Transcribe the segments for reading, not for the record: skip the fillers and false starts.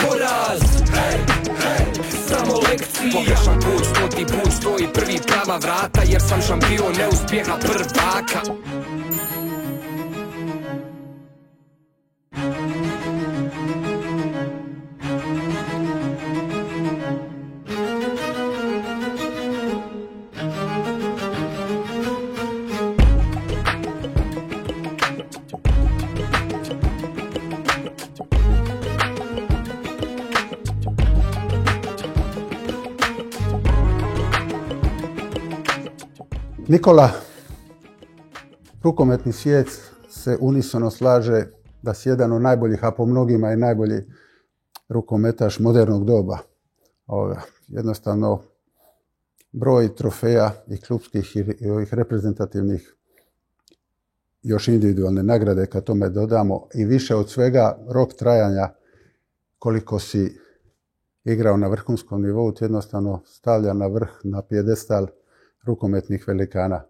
poraz. Samo lekcije. Pogrešan put, 100. put stoji prvi prava vrata, jer sam šampion neuspjeha prvaka. Nikola, rukometni svijet se unisono slaže da si jedan od najboljih, a po mnogima i najbolji rukometaš modernog doba. Jednostavno, broj trofeja i klupskih i ovih reprezentativnih, još individualne nagrade kad tome dodamo i više od svega rok trajanja koliko si igrao na vrhunskom nivou, jednostavno stavlja na vrh, na pijedestal rukometnih velikana.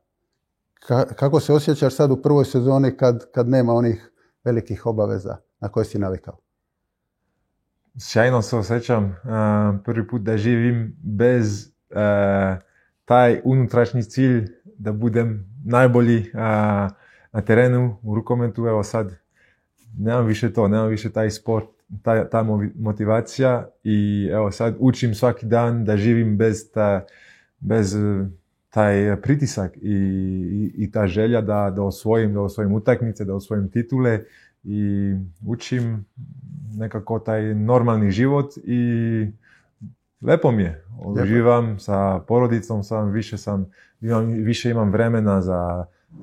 Kako se osjećaš sad u prvoj sezoni kad nema onih velikih obaveza na koje si navikao? Sjajno se osjećam. Prvi put da živim bez taj unutrašnji cilj da budem najbolji na terenu u rukometu. Evo sad nemam više taj sport, ta motivacija i evo sad učim svaki dan da živim bez taj pritisak i ta želja da osvojim utakmice, da osvojim titule i učim nekako taj normalni život i lepo mi je. Uživam sa porodicom, više imam vremena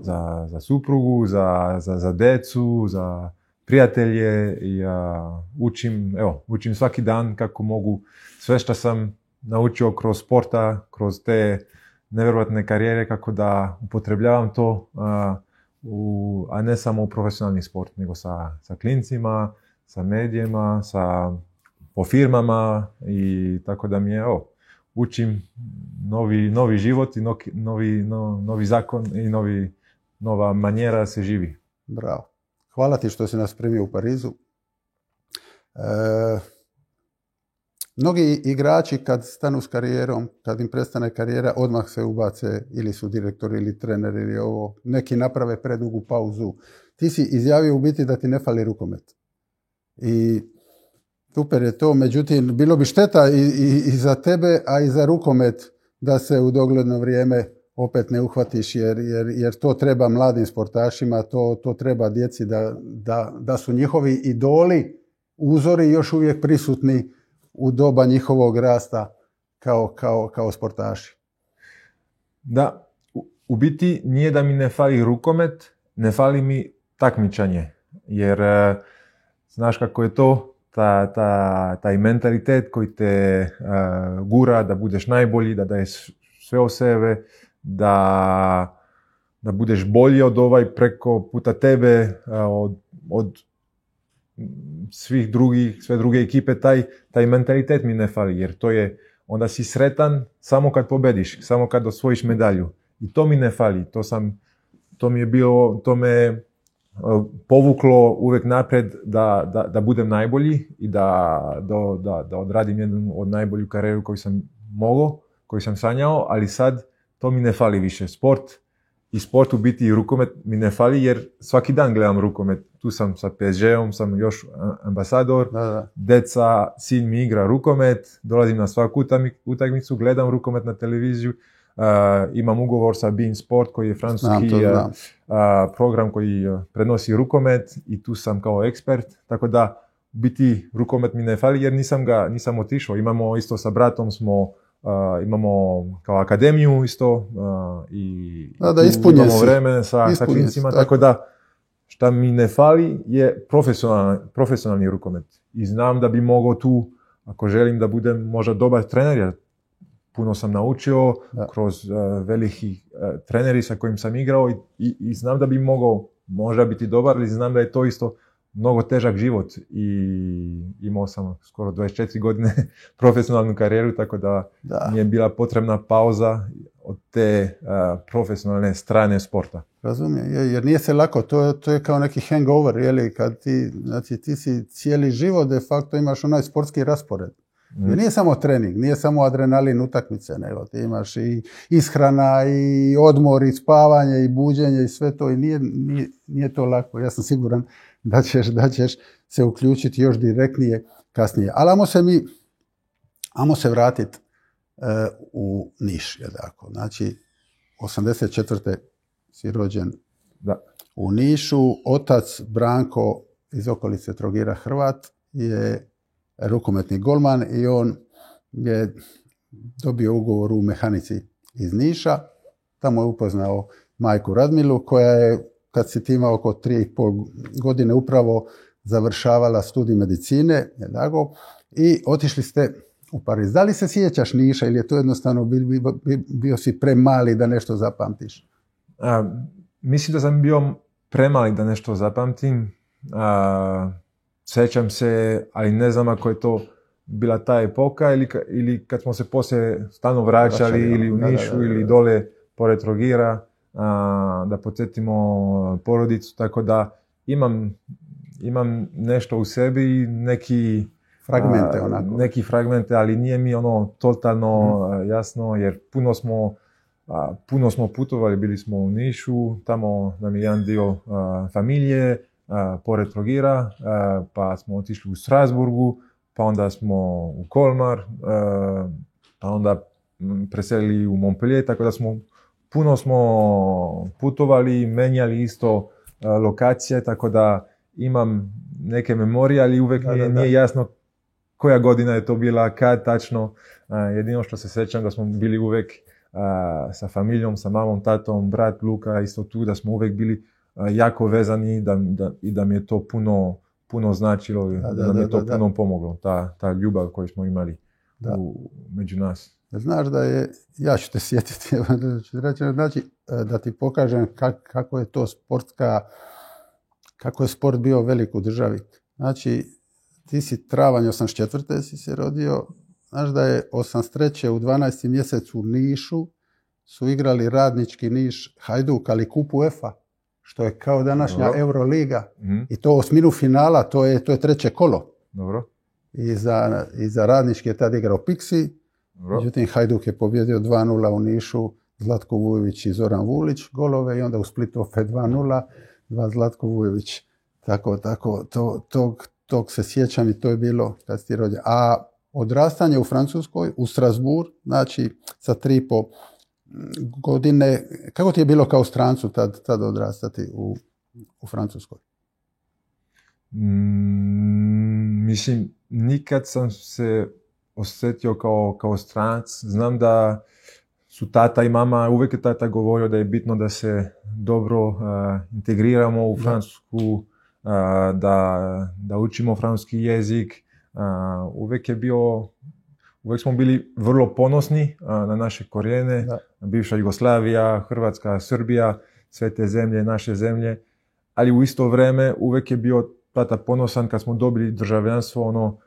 za suprugu, za decu, za prijatelje i učim svaki dan kako mogu sve što sam naučio kroz sporta, kroz te nevjerojatne karijere, kako da upotrebljavam to, a ne samo u profesionalni sport, nego sa klincima, sa medijima, po firmama i tako da mi je, učim novi život i novi zakon i nova manjera se živi. Bravo. Hvala ti što si nas primio u Parizu. Mnogi igrači kad stanu s karijerom, kad im prestane karijera, odmah se ubace ili su direktori ili treneri ili ovo. Neki naprave predugu pauzu. Ti si izjavio u biti da ti ne fali rukomet. I super je to, međutim, bilo bi šteta i za tebe, a i za rukomet da se u dogledno vrijeme opet ne uhvatiš, jer to treba mladim sportašima, to treba djeci da su njihovi idoli, uzori još uvijek prisutni u doba njihovog rasta kao sportaši. Da, u biti nije da mi ne fali rukomet, ne fali mi takmičanje. Jer znaš kako je to, taj mentalitet koji te gura da budeš najbolji, da daješ sve o sebe, da budeš bolji od preko puta tebe, od svih drugih, sve druge ekipe, taj mentalitet mi ne fali, jer to je, onda si sretan samo kad pobediš, samo kad osvojiš medalju. I to mi ne fali, to me povuklo uvijek naprijed da budem najbolji i da odradim jednu od najbolju karijeru koju sam mogao, koju sam sanjao, ali sad to mi ne fali više. Sport u biti i rukomet mi ne fali, jer svaki dan gledam rukomet. Tu sam sa PSG-om, sam još ambasador, deca, sin mi igra rukomet, dolazim na svaku utakmicu, gledam rukomet na televiziju, imam ugovor sa beIN Sport koji je francuski program koji prenosi rukomet i tu sam kao ekspert, tako da u biti rukomet mi ne fali jer nisam otišao. Imamo isto sa bratom imamo kao akademiju isto i imamo vreme sa klincima, tako da šta mi ne fali je profesionalni rukomet. I znam da bi mogao tu, ako želim da budem možda dobar trener, jer puno sam naučio kroz veliki treneri sa kojim sam igrao i znam da bi mogao možda biti dobar, ali znam da je to isto mnogo težak život i imao sam skoro 24 godine profesionalnu karijeru, tako da mi je bila potrebna pauza od te profesionalne strane sporta. Razumijem, jer nije se lako, to je kao neki hangover, jeli, kad ti si cijeli život de facto imaš onaj sportski raspored. Jer nije samo trening, nije samo adrenalin utakmice, nego ti imaš i ishrana, i odmor, i spavanje, i buđenje, i sve to, i nije to lako. Ja sam siguran da ćeš se uključiti još direktnije kasnije. Ali ajmo se vratiti u Niš, je tako. Znači, 84. si rođen u Nišu. Otac Branko iz okolice Trogira, Hrvat, je rukometni golman i on je dobio ugovor u mehanici iz Niša. Tamo je upoznao majku Radmilu, koja je, kad si ti imao oko 3,5 godine, upravo završavala studij medicine, i otišli ste u Pariz. Da li se sjećaš Niša ili je to jednostavno bio si premali da nešto zapamtiš? Mislim da sam bio premali da nešto zapamtim. Sjećam se, ali ne znam ako je to bila ta epoka ili kad smo se poslije stalno vraćali ili u Nišu ili dole pored Trogira, da podsjetimo porodicu, tako da imam nešto u sebi i neki fragmente, ali nije mi ono totalno jasno, jer puno smo putovali, bili smo u Nišu, tamo nam je jedan dio familije, pored Trogira, pa smo otišli u Strasburgu, pa onda smo u Kolmar, pa onda preselili u Montpellier, tako da puno smo putovali, menjali isto lokacije, tako da imam neke memorije, ali uvijek nije jasno koja godina je to bila, kad tačno. Jedino što se sjećam da smo bili uvijek sa familijom, sa mamom, tatom, brat Luka isto tu, da smo uvijek bili jako vezani i da mi je to puno značilo, da mi je to puno pomoglo, ta ljubav koju smo imali među nas. Znaš da je, ja ću te sjetiti, znači da ti pokažem kako je to kako je sport bio velik u državi. Znači, ti si travanj 84. si se rodio, znaš da je 83. u 12. mjesecu u Nišu su igrali Radnički Niš, Hajduk, ali kup UEFA, što je kao današnja Euroliga. I to osminu finala, to je treće kolo. Dobro. I za Radnički je tad igrao Pixi. Međutim, Hajduk je pobjedio 2-0 u Nišu, Zlatko Vujović i Zoran Vulić golove, i onda u Splitu opet 2-0, Zlatko Vujović. Tako, tog se sjećam i to je bilo kad si ti rođen. A odrastanje u Francuskoj, u Strasbourg, znači sa 3,5 godine, kako ti je bilo kao strancu tad odrastati u Francuskoj? Mislim, nikad sam se osjetio kao stranac. Znam da su tata i mama, uvijek je tata govorio da je bitno da se dobro integriramo u Francusku, da učimo francuski jezik. Uvijek smo bili vrlo ponosni na naše korijene, bivša Jugoslavija, Hrvatska, Srbija, sve te zemlje, naše zemlje, ali u isto vrijeme uvijek je bio tata ponosan kad smo dobili državljanstvo,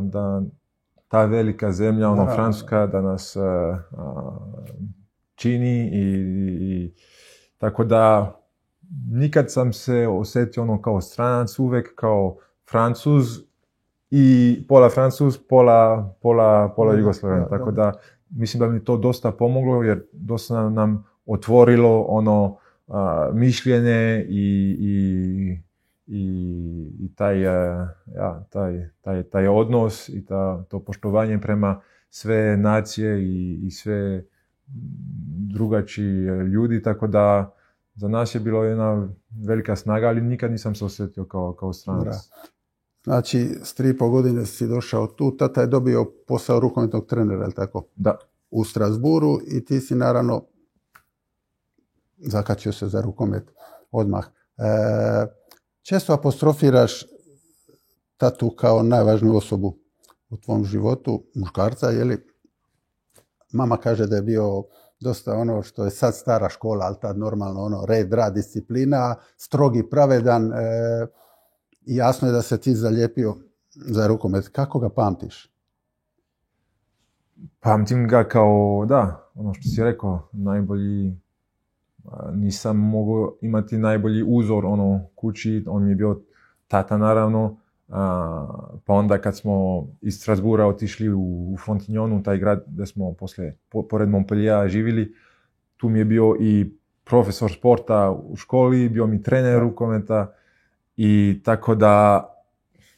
da ta velika zemlja, Francuska, da nas čini i tako da nikad sam se osjetio kao stranac, uvijek kao Francuz i pola Francuz, pola Jugoslaven. Tako da mislim da mi to dosta pomoglo, jer dosta nam otvorilo mišljenje i taj odnos i to poštovanje prema sve nacije i sve drugačiji ljudi, tako da za nas je bilo jedna velika snaga, ali nikad nisam se osjetio kao stranac. Znači, s 3,5 godine si došao tu, tata je dobio posao rukometnog trenera, je li tako? Da. U Strasbourgu, i ti si naravno zakačio se za rukomet odmah. Često apostrofiraš tatu kao najvažniju osobu u tvom životu, muškarca, je li? Mama kaže da je bio dosta ono što je sad stara škola, ali tad normalno red, rad, disciplina, strogi, pravedan. i jasno je da se ti zalijepio za rukomet. Kako ga pamtiš? Pamtim ga kao, da, ono što si rekao, najbolji, nisam mogao imati najbolji uzor kući, on mi je bio tata naravno, pa onda kad smo iz Strasbourga otišli u Frontignonu, taj grad gdje smo pored Montpelliera živjeli, tu mi je bio i profesor sporta u školi, bio mi trener rukometa i tako da,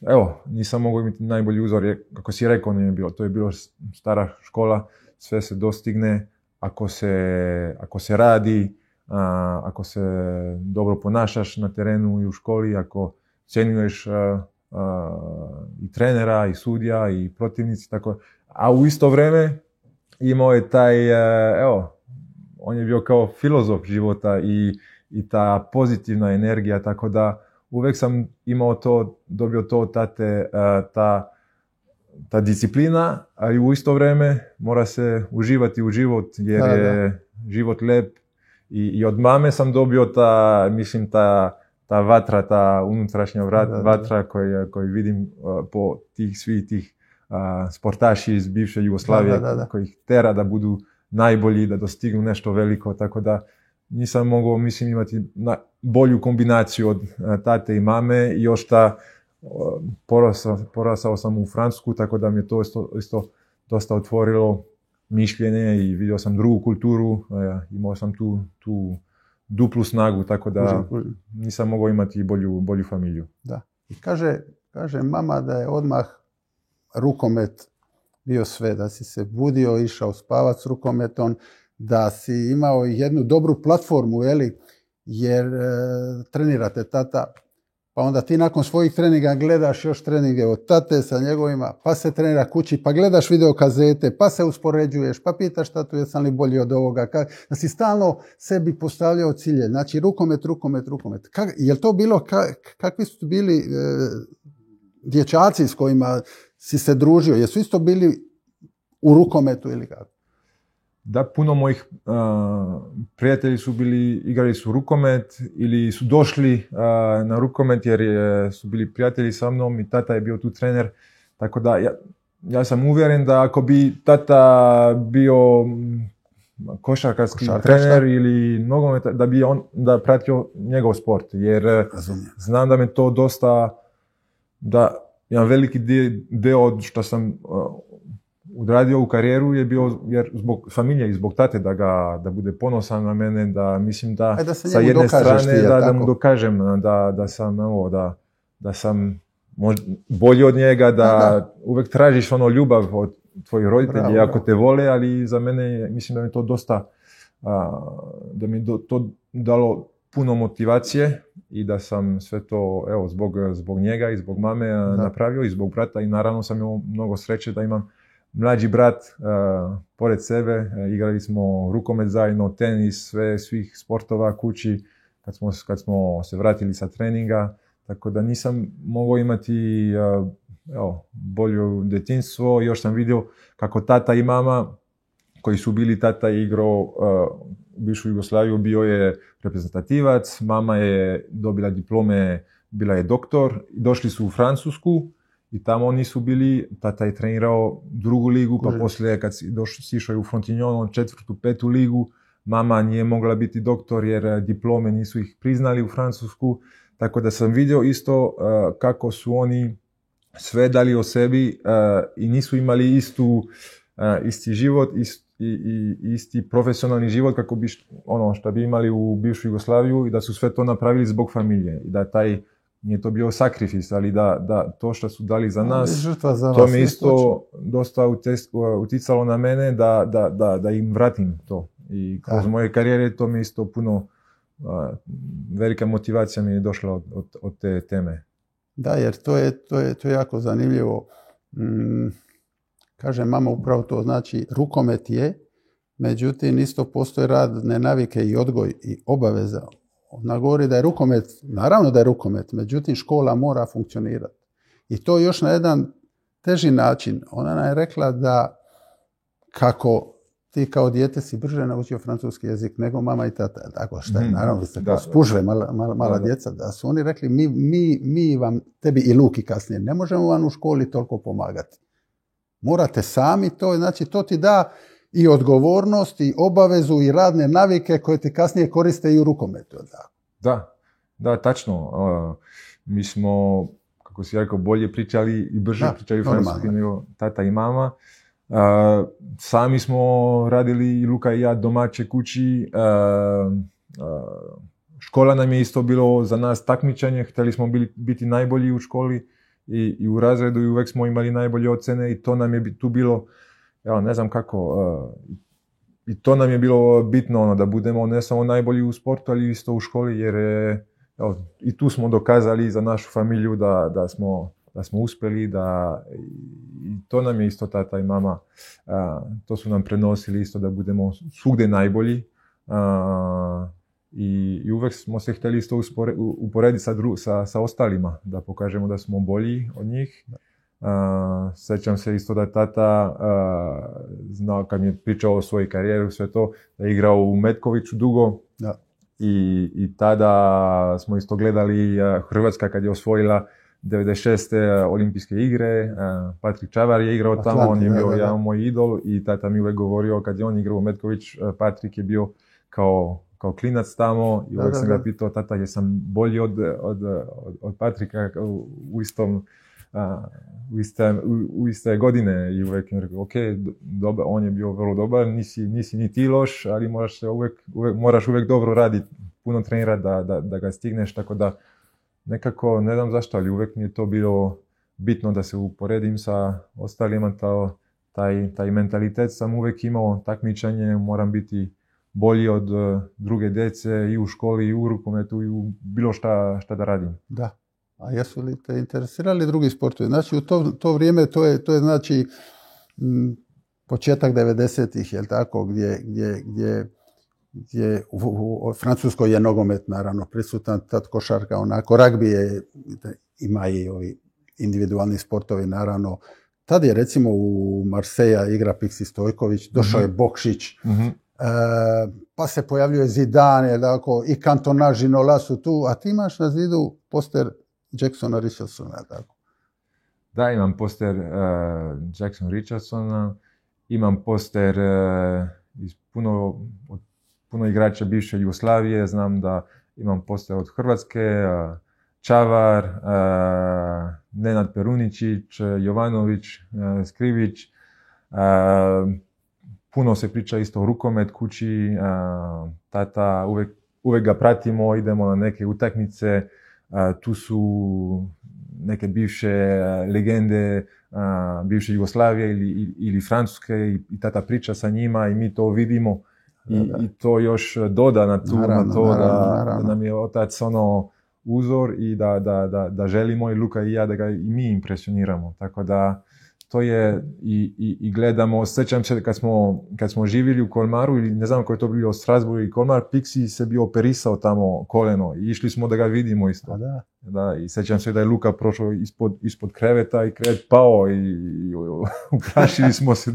evo, nisam mogao imati najbolji uzor, kako si rekao, to je bilo stara škola, sve se dostigne ako se radi, ako se dobro ponašaš na terenu i u školi, ako cijenjuješ i trenera, i sudija, i protivnici, tako. A u isto vrijeme imao je taj, on je bio kao filozof života i ta pozitivna energija, tako da uvijek sam dobio to od tate, ta disciplina, ali u isto vrijeme mora se uživati u život, jer je život lep. I od mame sam dobio ta vatra, ta unutrašnja vatra koju vidim po svih tih sportaši iz bivše Jugoslavije, koji ih tera da budu najbolji, da dostignu nešto veliko, tako da nisam mogao, imati bolju kombinaciju od tate i mame i još porasao sam u Francusku, tako da mi je to isto dosta otvorilo mišljenje i vidio sam drugu kulturu, imao sam tu duplu snagu, tako da nisam mogao imati bolju familiju. Da. I kaže mama da je odmah rukomet bio sve, da si se budio, išao spavati s rukometom, da si imao jednu dobru platformu, jer trenirate tata, pa onda ti nakon svojih treninga gledaš još treninge od tate sa njegovima, pa se trenira kući, pa gledaš videokazete, pa se uspoređuješ, pa pitaš tatu jesam li bolji od ovoga. Da si stalno sebi postavljao cilje. Znači rukomet. Je li to bilo, kakvi su bili dječaci s kojima si se družio? Jesu isto bili u rukometu ili kako? Da, puno mojih prijatelji su igrali su rukomet ili su došli na rukomet jer su bili prijatelji sa mnom i tata je bio tu trener. Tako da ja sam uvjeren da ako bi tata bio košarkaški trener ili nogomet, da bi on pratio njegov sport. Jer znam da me to dosta, da jedan veliki dio od što sam odradio u karijeru je bio jer zbog familije i zbog tate da bude ponosan na mene, da mislim da sa jedne strane da mu dokažem da sam bolji od njega, da uvijek tražiš ljubav od tvojih roditelja ako te vole, ali za mene mislim da mi to dosta, da mi to dalo puno motivacije i da sam sve to zbog njega i zbog mame napravio i zbog brata i naravno sam imao mnogo sreće da imam mlađi brat pored sebe, igrali smo rukomet zajedno, tenis, svih sportova kući kad smo se vratili sa treninga, tako da nisam mogao imati bolje djetinjstvo. Još sam vidio kako tata i mama, koji su bili, tata je igrao u bivšu Jugoslaviju, bio je reprezentativac, mama je dobila diplome, bila je doktor, došli su u Francusku. I tamo oni su bili, tata je trenirao drugu ligu, pa poslije kad si išao u Frontignon, 4., 5. ligu, mama nije mogla biti doktor jer diplome nisu ih priznali u Francusku. Tako da sam vidio isto kako su oni sve dali o sebi i nisu imali isti život, isti profesionalni život kako bi što bi imali u bivšu Jugoslaviju i da su sve to napravili zbog familije i da nije to bio sakrifis, ali da to što su dali za nas, to mi isto dosta uticalo na mene da im vratim to. I kroz moje karijere to mi isto puno, velika motivacija mi je došla od te teme. Da, jer to je jako zanimljivo. Kaže mama upravo to, znači rukomet je, međutim isto postoji radne navike i odgoj i obaveza. Ona govori da je rukomet, naravno da je rukomet, međutim škola mora funkcionirati. I to još na jedan teži način. Ona nam je rekla da kako ti kao dijete si brže naučio francuski jezik nego mama i tata. Tako šta je, naravno, vi ste kao spužve, mala djeca, da su oni rekli, mi vam, tebi i Luki kasnije, ne možemo vam u školi toliko pomagati. Morate sami to, znači to ti da i odgovornost, i obavezu, i radne navike koje ti kasnije koriste i u rukometu. Da, tačno. Mi smo, kako si rekao, bolje pričali i brže pričali francuski nego tata i mama. Sami smo radili, i Luka i ja, domaće kući. Škola nam je isto bilo za nas takmičenje, htjeli smo biti najbolji u školi i u razredu i uvijek smo imali najbolje ocjene i to nam je tu bilo, evo, ne znam kako, i to nam je bilo bitno, da budemo ne samo najbolji u sportu, ali isto u školi, jer evo, i tu smo dokazali za našu familiju da smo uspjeli, i to nam je isto tata i mama, to su nam prenosili isto da budemo svugdje najbolji, i uvijek smo se htjeli isto uporediti sa ostalima, da pokažemo da smo bolji od njih. Sjećam se isto da tata znao, kad mi je pričao o svojoj karijeri, sve to, da je igrao u Metkoviću dugo. Da. I tada smo isto gledali Hrvatska kad je osvojila 96. olimpijske igre. Patrik Čavar je igrao tamo, on je bio jedan moj idol i tata mi uvijek govorio kad je on igrao u Metković, Patrik je bio kao klinac tamo i uvijek sam ga pitao, tata, jesam bolji od Patrika u iste godine, i uvijek mi rekao, ok, on je bio vrlo dobar, nisi ni ti loš, ali moraš uvijek dobro raditi, puno trenirati da ga stigneš, tako da nekako, ne znam zašto, ali uvijek mi je to bilo bitno da se uporedim sa ostalima, taj mentalitet sam uvijek imao, takmičenje, moram biti bolji od druge djece i u školi i u rukometu i u bilo šta da radim. Da. A jesu li te interesirali drugi sportovi? Znači, u to vrijeme, to je znači početak 90-ih, jel tako, gdje u Francuskoj je nogomet, naravno, prisutan, tad košarka, onako, ragbi ima i ovi individualni sportovi, naravno. Tad je, recimo, u Marseja igra Piksi Stojković, došao je Bokšić, pa se pojavljuje Zidane, tako, i Cantona, Ginola su tu, a ti imaš na zidu poster Jacksona Richardsona, tako? Da, imam poster Jackson Richardsona, imam poster iz puno igrača bivše Jugoslavije, znam da imam poster od Hrvatske, Čavar, Nenad Peruničić, Jovanović, Skrivić, puno se priča isto o rukomet kući, tata, uvijek ga pratimo, idemo na neke utakmice, tu su neke bivše legende bivše Jugoslavije ili Francuske i tata priča sa njima i mi to vidimo i to još doda na to da nam je otac uzor i da želimo i Luka i ja da ga i mi impresioniramo. Tako da to je i gledamo, sjećam se kad smo živjeli u Kolmaru ili ne znam koji je to bio Strasbourg i Kolmar, Pixi se bio operisao tamo koleno i išli smo da ga vidimo isto. Da, i sjećam se da je Luka prošao ispod kreveta i krevet pao i uplašili smo se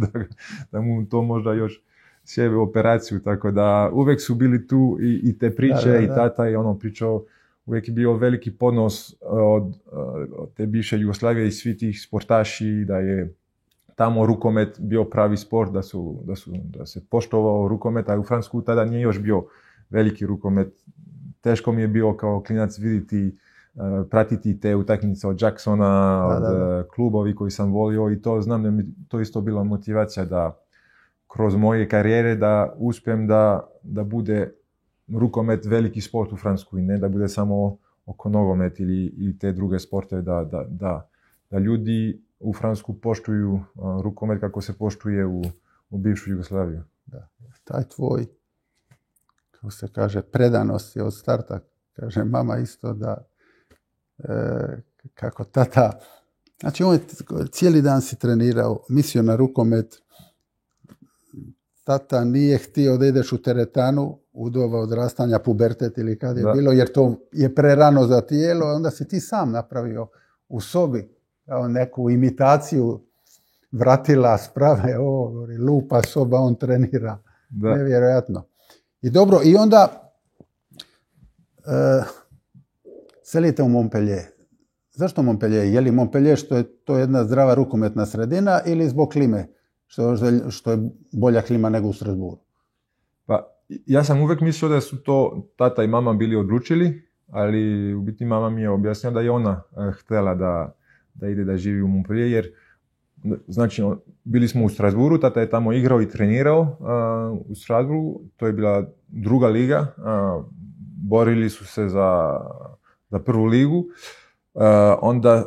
da mu to možda još sjebe operaciju, tako da uvijek su bili tu i te priče i tata je pričao. Uvijek je bio veliki ponos od te bivše Jugoslavije i svi tih sportaši, da je tamo rukomet bio pravi sport, da se poštovao rukomet, a u Francusku tada nije još bio veliki rukomet. Teško mi je bio kao klinac vidjeti, pratiti te utakmice od Jacksona, od klubovi koji sam volio i to znam da mi to isto bila motivacija da kroz moje karijere da uspijem da bude rukomet veliki sport u Francuskoj, ne da bude samo oko nogomet ili te druge sporte, da ljudi u Francusku poštuju rukomet kako se poštuje u bivšu Jugoslaviju. Da. Taj tvoj, kako se kaže, predanost je od starta, kaže mama isto da kako tata, znači on je cijeli dan si trenirao, mislio na rukomet, tata nije htio da ideš u teretanu u doba odrastanja, pubertet ili kad je bilo, jer to je prerano za tijelo, onda si ti sam napravio u sobi kao neku imitaciju vratila, sprave, lupa soba, on trenira. Da. Nevjerojatno. I dobro, i onda selite u Montpellier. Zašto Montpellier? Je li Montpellier što je to jedna zdrava rukometna sredina ili zbog klime? Što je bolja klima nego u Strasbourgu? Pa, ja sam uvijek mislio da su to tata i mama bili odlučili, ali u biti mama mi je objasnila da je ona htjela da ide da živi u Montpellier, jer znači bili smo u Strasbourgu, tata je tamo igrao i trenirao u Strasbourgu, to je bila druga liga, borili su se za prvu ligu, onda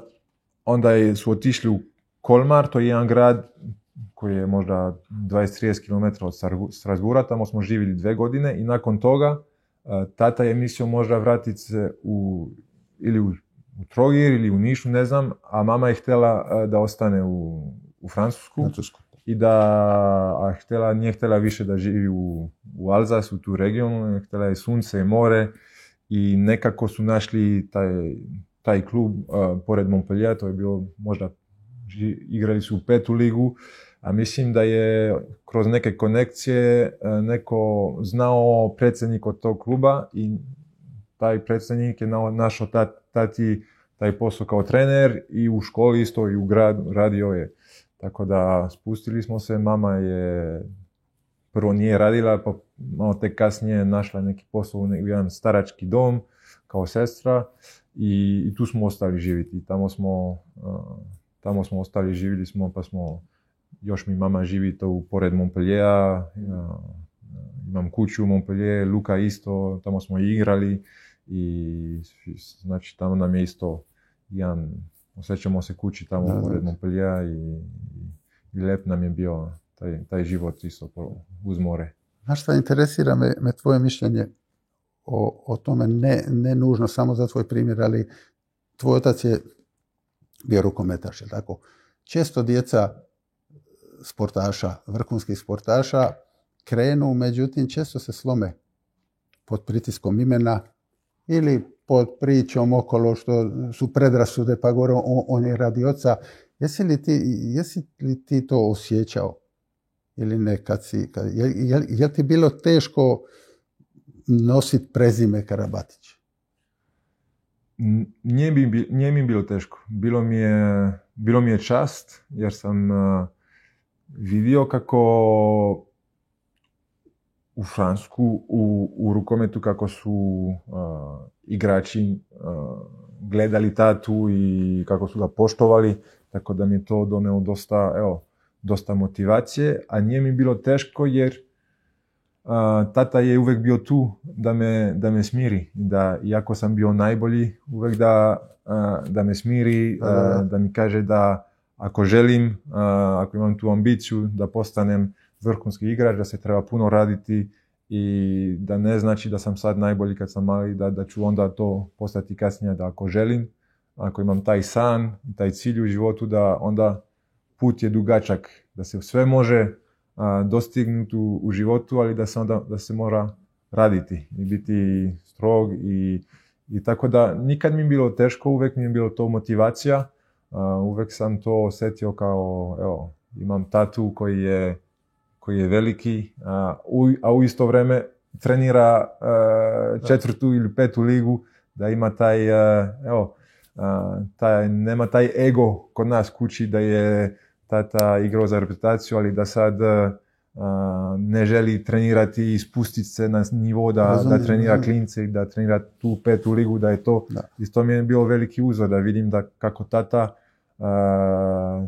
su otišli u Kolmar, to je jedan grad koji je možda 20-30 km od Strasbourga, tamo smo živjeli 2 godine i nakon toga tata je mislio možda vratiti se ili u Trogir ili u Nišu, ne znam, a mama je htjela da ostane u Francusku i nije htjela više da živi u Alzasu, u tu regionu, htjela je sunce i more i nekako su našli taj klub pored Montpellier, to je bilo možda, igrali su u 5. ligu, a mislim da je kroz neke konekcije neko znao predsjednik od tog kluba i taj predsjednik je našao tati taj posao kao trener i u školi isto i u gradu radio je. Tako da spustili smo se, mama je prvo nije radila, pa malo tek kasnije našla neki posao u jedan starački dom kao sestra i tu smo ostali živjeti. Tamo smo ostali, živjeli smo, pa smo, još mi mama živi to pored Montpelliera, imam kuću u Montpellier, Luka isto, tamo smo igrali i znači tamo nam je isto osjećamo se kući tamo pored Montpelliera i lep nam je bio taj život isto uz more. Znaš šta, interesira me tvoje mišljenje o tome, ne nužno samo za tvoj primjer, ali tvoj otac je bio rukometaš, je tako? Često djeca sportaša, vrhunskih sportaša krenu, međutim često se slome pod pritiskom imena ili pod pričom okolo što su predrasude, pa gore on je radi oca. Jesi li ti to osjećao? Ili ne, je ti bilo teško nositi prezime Karabatić? Nije mi bilo teško. Bilo mi je čast, jer sam vidio kako u Francusku, u rukometu, kako su igrači gledali tatu i kako su ga poštovali, tako da mi je to donelo dosta motivacije, a nije mi bilo teško jer tata je uvijek bio tu da me smiri, da iako sam bio najbolji, uvijek da me smiri, da mi kaže da ako želim, ako imam tu ambiciju da postanem vrhunski igrač, da se treba puno raditi i da ne znači da sam sad najbolji kad sam mali, da ću onda to postati kasnije, da ako želim, ako imam taj san, taj cilj u životu, da onda put je dugačak, da se sve može dostignuti u životu, ali da se mora raditi i biti strog i tako da nikad mi je bilo teško, uvijek mi je bilo to motivacija, uvijek sam to osjetio kao imam tatu koji je veliki, a u isto vrijeme trenira 4. ili 5. ligu, da ima nema taj ego kod nas kući da je tata igrao za reputaciju, ali da sad ne želi trenirati i spustiti se na nivo da trenira klince i da trenira tu 5. ligu, da je to. Da. Isto mi je bio veliki uzor da vidim da kako tata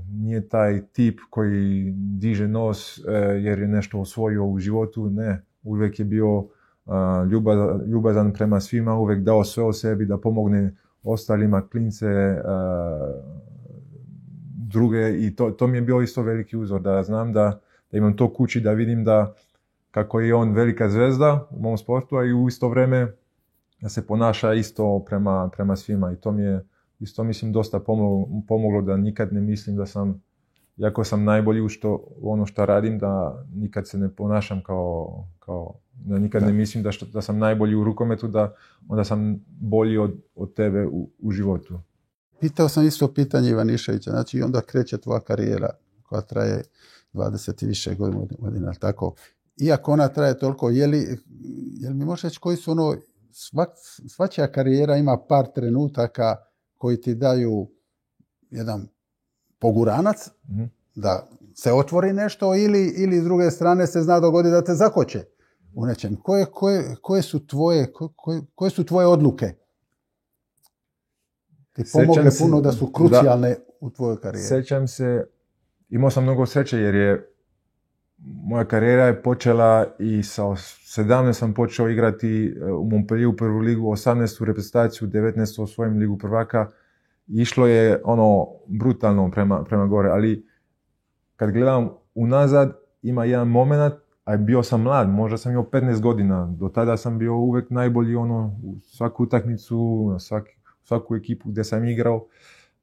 nije taj tip koji diže nos jer je nešto osvojio u životu, ne. Uvijek je bio ljubazan prema svima, uvijek dao sve o sebi da pomogne ostalima, klince, druge i to mi je bio isto veliki uzor, da znam da imam to kući, da vidim da kako je on velika zvezda u mom sportu, a i u isto vrijeme da se ponaša isto prema svima i to mi je isto mislim dosta pomoglo da nikad ne mislim da sam, iako sam najbolji u ono što radim, da nikad se ne ponašam kao da nikad ne mislim da sam najbolji u rukometu, da onda sam bolji od tebe u životu. Pitao sam isto pitanje Ivaniševića, znači onda kreće tvoja karijera koja traje 20 i više godina, tako. Iako ona traje toliko, jel mi možeš reći koji su ono, svačija karijera ima par trenutaka koji ti daju jedan poguranac, da se otvori nešto ili s druge strane se zna dogoditi da te zakoče u nečem. Koje su tvoje odluke? Ti pomogle puno da su krucijalne u tvojoj karijeri. Sjećam se, imao sam mnogo sreće jer je moja karijera je počela i sa 17 sam počeo igrati u Montpellieru prvu ligu, 18 reprezentaciju, 19 u svojem ligu prvaka. Išlo je ono brutalno prema gore, ali kad gledam unazad ima jedan moment, a bio sam mlad, možda sam imao 15 godina, do tada sam bio uvijek najbolji u svaku utakmicu, svaku ekipu gdje sam igrao,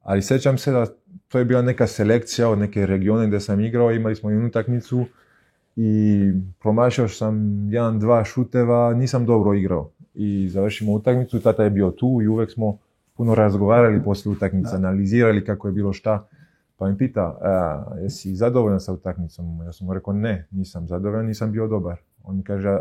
ali sjećam se da to je bila neka selekcija od neke regione gdje sam igrao, imali smo jednu utakmicu i promašio sam 1-2 šuteva, nisam dobro igrao i završimo utakmicu, tata je bio tu i uvijek smo puno razgovarali poslije utakmice, analizirali kako je bilo šta. Pa mi pita, jesi zadovoljan sa utakmicom? Ja sam mu rekao, ne, nisam zadovoljan, nisam bio dobar. On mi kaže,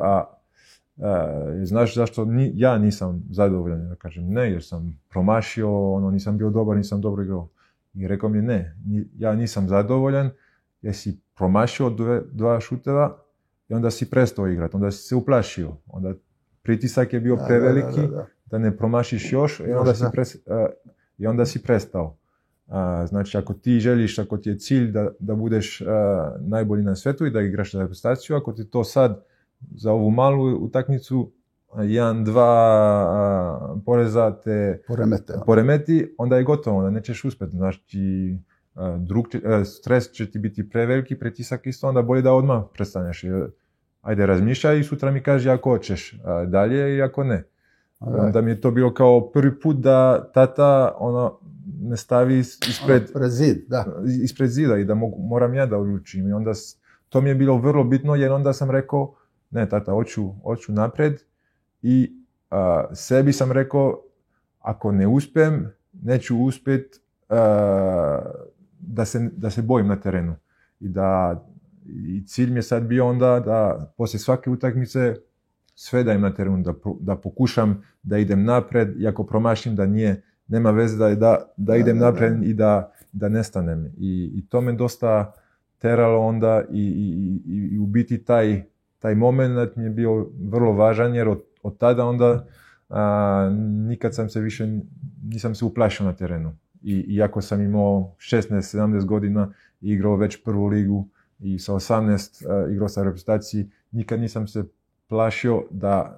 znaš zašto ja nisam zadovoljan? Ja kažem, ne, jer sam promašio, nisam bio dobar, nisam dobro igrao. I rekao mi, ne, ja nisam zadovoljan, jer si promašio 2 šuteva i onda si prestao igrati, onda si se uplašio. Onda pritisak je bio preveliki, da ne promašiš još i onda si prestao. Znači, ako ti želiš, ako ti je cilj da budeš najbolji na svijetu i da igraš za reprezentaciju, ako ti to sad za ovu malu utakmicu 1-2 poreza te poremeti, onda je gotovo, onda nećeš uspjeti. Znači, stres će ti biti preveliki, pritisak isto, onda bolje da odmah prestaneš. Ajde, razmišljaj i sutra mi kaži ako hoćeš dalje i ako ne. Onda mi je to bilo kao prvi put da tata me stavi ispred zida i da moram ja da odlučim. I onda to mi je bilo vrlo bitno jer onda sam rekao, ne tata, hoću napred i sebi sam rekao, ako ne uspijem, neću uspjeti da se bojim na terenu. I cilj mi je sad bio onda da poslije svake utakmice sve dajem na terenu, da pokušam da idem napred i ako promašim da nema veze da idem napred i da nestanem. I to me dosta teralo onda i u biti taj moment mi je bio vrlo važan jer od tada onda nikad nisam se uplašio na terenu. Iako sam imao 16-17 godina i igrao već prvu ligu i sa 18 igrao sa reprezentaciji, nikad nisam se plašio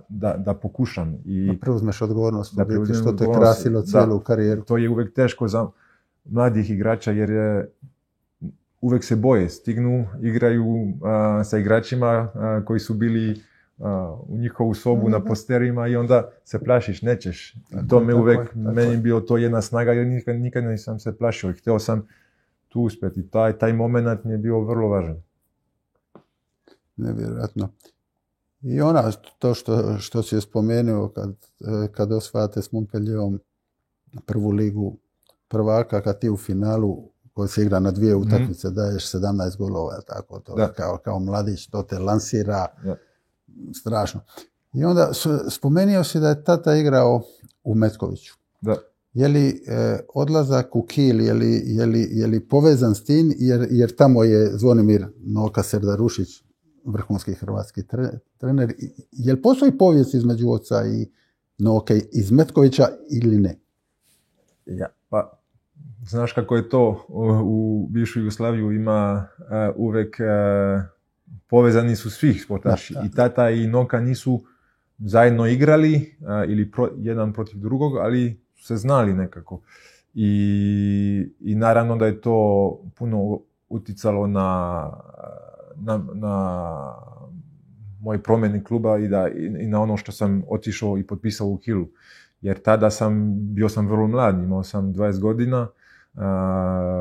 da pokušam. Da preuzmeš odgovornost, što te krasilo cijelu karijeru. To je uvijek teško za mladih igrača jer uvijek se boje, stignu, igraju sa igračima koji su bili u njihovu sobu na posterima i onda se plašiš, nećeš. To me uvijek, meni bio to jedna snaga jer nikad nisam se plašio i htio sam tu uspjeti. Taj moment mi je bio vrlo važan. Nevjerojatno. I to što si je spomenuo kad osvajate s Montpellierom prvu ligu prvaka, kad ti u finalu koji se igra na 2 utakmice daješ 17 golova, tako to kao mladić, to te lansira strašno. I onda spomenuo si da je tata igrao u Metkoviću. Da. Je li odlazak u Kiel, je li povezan s tim, jer tamo je Zvonimir Noka Serdarušić, vrhunski hrvatski trener. Je li postoji povijest između oca i Noke iz Metkovića ili ne? Ja, pa znaš kako je to u bivšu Jugoslaviju ima uvijek povezani su svih sportaši. I tata i Noka nisu zajedno igrali ili jedan protiv drugog, ali su se znali nekako. I naravno da je to puno uticalo na moj promjeni kluba i na ono što sam otišao i potpisao u Kielu. Jer tada bio sam vrlo mlad, imao sam 20 godina.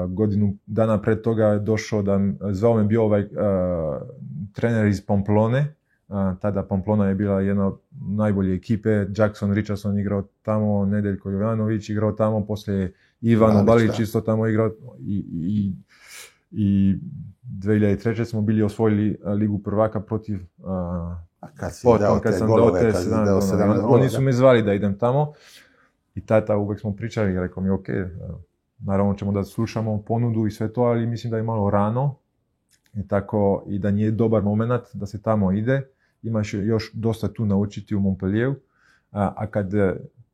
Godinu dana pred toga je došao zvao me bio trener iz Pamplone. Tada Pamplona je bila jedna od najbolje ekipe. Jackson Richardson igrao tamo, Nedeljko Jovanović igrao tamo, poslije Ivan Balić isto tamo igrao I 2003. smo bili osvojili Ligu prvaka protiv Kad si Sporting, dao kad te sam golove, dao te kad si 17 dao golova. 17 golova, Oni su me zvali da idem tamo i tata uvijek smo pričali i rekao mi ok, naravno ćemo da slušamo ponudu i sve to, ali mislim da je malo rano i tako i da nije dobar moment da se tamo ide. Imaš još dosta tu naučiti u Montpellieru, a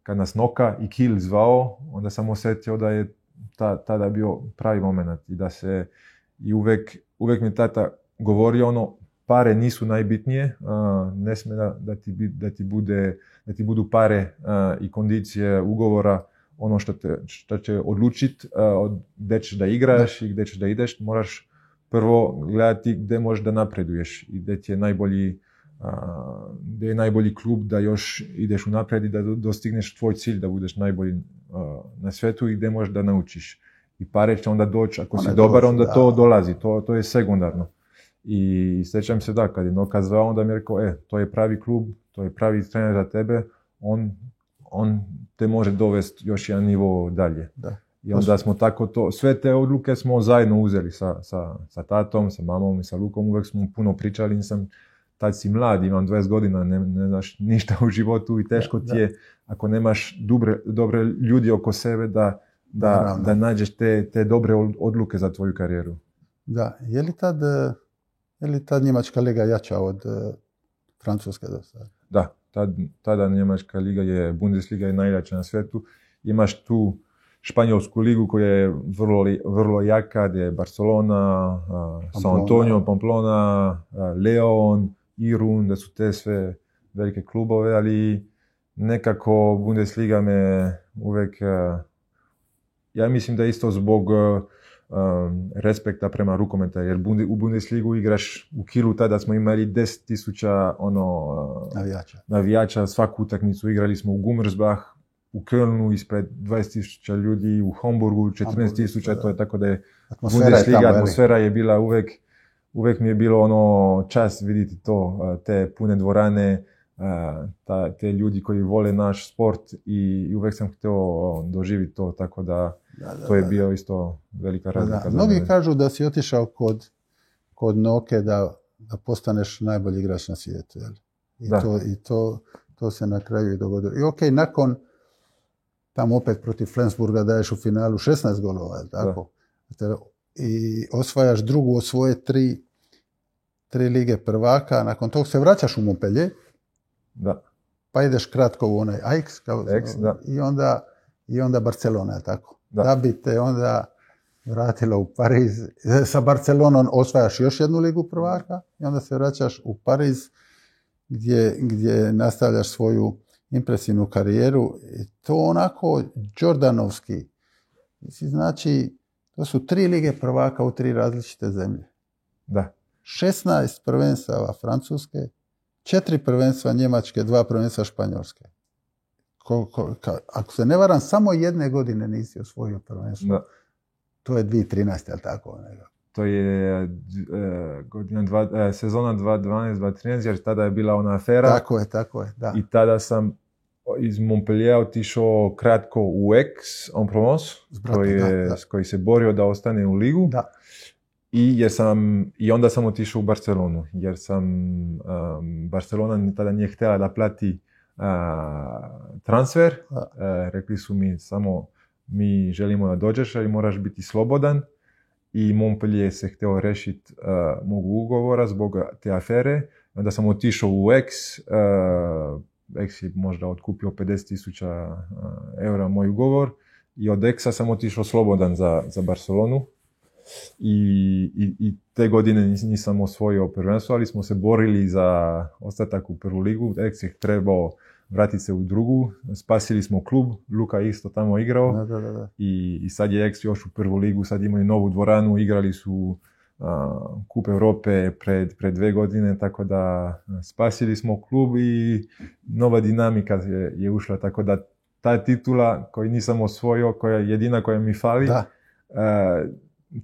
kad nas Noka i Kiel zvao, onda sam osjetio da je tada bio pravi moment i da se i uvijek mi tata govori ono, pare nisu najbitnije, ne smije da ti budu pare i kondicije ugovora ono što će odlučiti gdje ćeš da igraš i gdje ćeš da ideš. Moraš prvo gledati gdje možeš da napreduješ i gdje ti je najbolji klub da još ideš unaprijed i da dostigneš tvoj cilj, da budeš najbolji na svijetu i gdje možeš da naučiš. I pare će onda doći, ako si dobar, onda to dolazi, to je sekundarno. I sjećam se da, kad je Noka zvao, onda mi je rekao, to je pravi klub, to je pravi trener za tebe, on te može dovesti još jedan nivo dalje. Da. I onda smo tako sve te odluke smo zajedno uzeli sa tatom, sa mamom i sa Lukom, uvijek smo puno pričali, tad si mlad, imam 20 godina, ne znaš ništa u životu i teško ti je, ako nemaš dobre ljudi oko sebe, da nađeš te dobre odluke za tvoju karijeru. Da, je li tad njemačka liga jača od francuske do sada? Da, tada njemačka liga Bundesliga je najjača na svijetu. Imaš tu španjolsku ligu koja je vrlo jaka, gdje je Barcelona, San Antonio, Pamplona, Leon, Irun, da su te sve velike klubove, ali nekako Bundesliga me uvijek, ja mislim da isto zbog respekta prema rukometa, jer u Bundesligu igraš u Kielu, tada smo imali 10,000 navijača, svaku utakmicu igrali smo u Gummersbach, u Kölnu ispred 20,000 ljudi, u Hamburgu 14,000, to je tako da je Bundesliga, atmosfera je bila uvijek mi je bilo ono čast vidjeti to, te pune dvorane, te ljudi koji vole naš sport i uvijek sam htio doživjeti to, tako da to je bio isto velika razlika. Mnogi kažu da si otišao kod Noke da postaneš najbolji igrač na svijetu. I to se na kraju i dogodilo. I ok, nakon tamo opet protiv Flensburga daješ u finalu 16 golova, tako? I osvajaš drugu od svoje tri lige prvaka, nakon tog se vraćaš u Montpellier, pa ideš kratko u onaj Ajax, i onda Barcelona, tako? Da bi te onda vratila u Pariz. Sa Barcelonom osvajaš još jednu ligu prvaka i onda se vraćaš u Pariz gdje nastavljaš svoju impresivnu karijeru. I to onako jordanovski. Znači, to su 3 lige prvaka u 3 različite zemlje. Da. 16 prvenstava Francuske, 4 prvenstva Njemačke, 2 prvenstva Španjolske. Ako se ne varam, samo jedne godine nisi osvojio prvenstvo. Da. To je 2013, ali tako? To je sezona 2012-2013, jer tada je bila ona afera. Tako je, da. I tada sam iz Montpellier otišao kratko u Aix-en-Provence, koji se borio da ostane u ligu. Da. I onda sam otišao u Barcelonu, jer Barcelona tada nije htjela da plati transfer. Rekli su mi samo mi želimo da dođeš, ali moraš biti slobodan. I Montpellier se htio rešiti mog ugovora zbog te afere. Onda sam otišao u Aix. Aix je možda otkupio 50,000 eura moj ugovor. I od Aixa sam otišao slobodan za Barcelonu. I te godine nisam osvojio prvenstvo, ali smo se borili za ostatak u prvu ligu. Aix je trebao vratiti se u drugu. Spasili smo klub, Luka isto tamo igrao. Da. I sad je Aix još u prvu ligu, sad imaju novu dvoranu, igrali su Kup Europe pred 2 godine, tako da spasili smo klub i nova dinamika je ušla, tako da ta titula koju nisam osvojio, koja je jedina koja mi fali,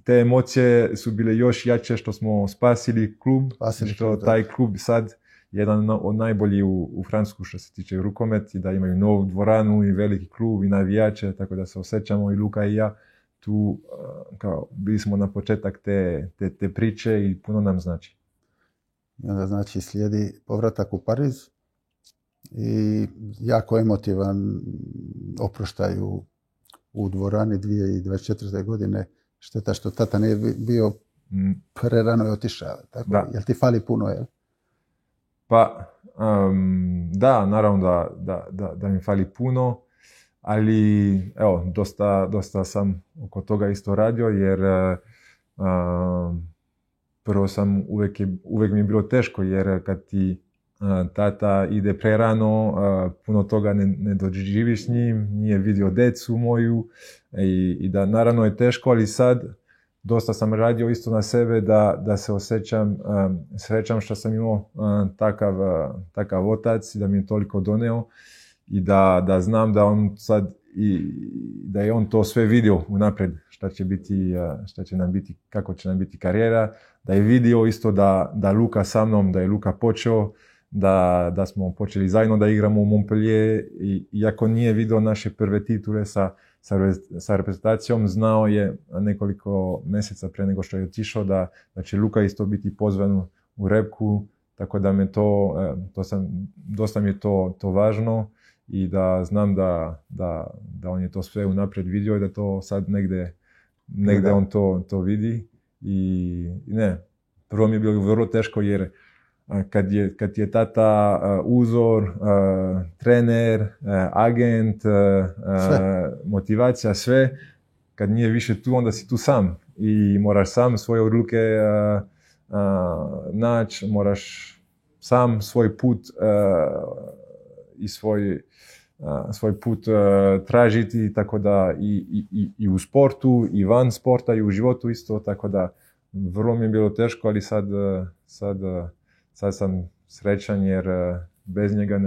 te emocije su bile još jače što smo spasili klub, što taj klub sad jedan od najboljih u Francusku što se tiče rukomet i da imaju novu dvoranu i veliki klub i navijače, tako da se osjećamo i Luka i ja tu kao bili smo na početak te priče i puno nam znači. I onda znači slijedi povratak u Pariz i jako emotivan oproštaj u dvorani 2024. godine. Šteta što tata nije bio prerano je otišao. Tako? Da. Jel ti fali puno, jel? Pa, da, naravno da mi fali puno, ali evo, dosta sam oko toga isto radio, jer prvo sam uvijek mi je bilo teško, jer kad ti tata ide prerano, puno toga ne doživiš s njim, nije vidio decu moju i da naravno je teško, ali sad dosta sam radio isto na sebe da se osjećam srećan što sam imao takav otac i da mi je toliko doneo i da znam da on sad da je on to sve vidio unaprijed šta će nam biti, kako će nam biti karijera, da je vidio isto da Luka sa mnom, da je Luka počeo, da smo počeli zajedno da igramo u Montpellier i iako nije vidio naše prve titule sa reprezentacijom, znao je nekoliko mjeseca prije nego što je otišao da će Luka isto biti pozvan u Repku, tako da me dosta mi je to važno i da znam da on je to sve unaprijed vidio i da to sad negdje on to vidi i ne, prvo mi je bilo vrlo teško jer kad je tata uzor, trener, agent, motivacija, sve, kad nije više tu, onda si tu sam i moraš sam svoje odluke naći, moraš sam svoj put i svoj put tražiti, tako da i u sportu, i van sporta, i u životu isto, tako da vrlo mi je bilo teško, ali sad sam srećan jer bez njega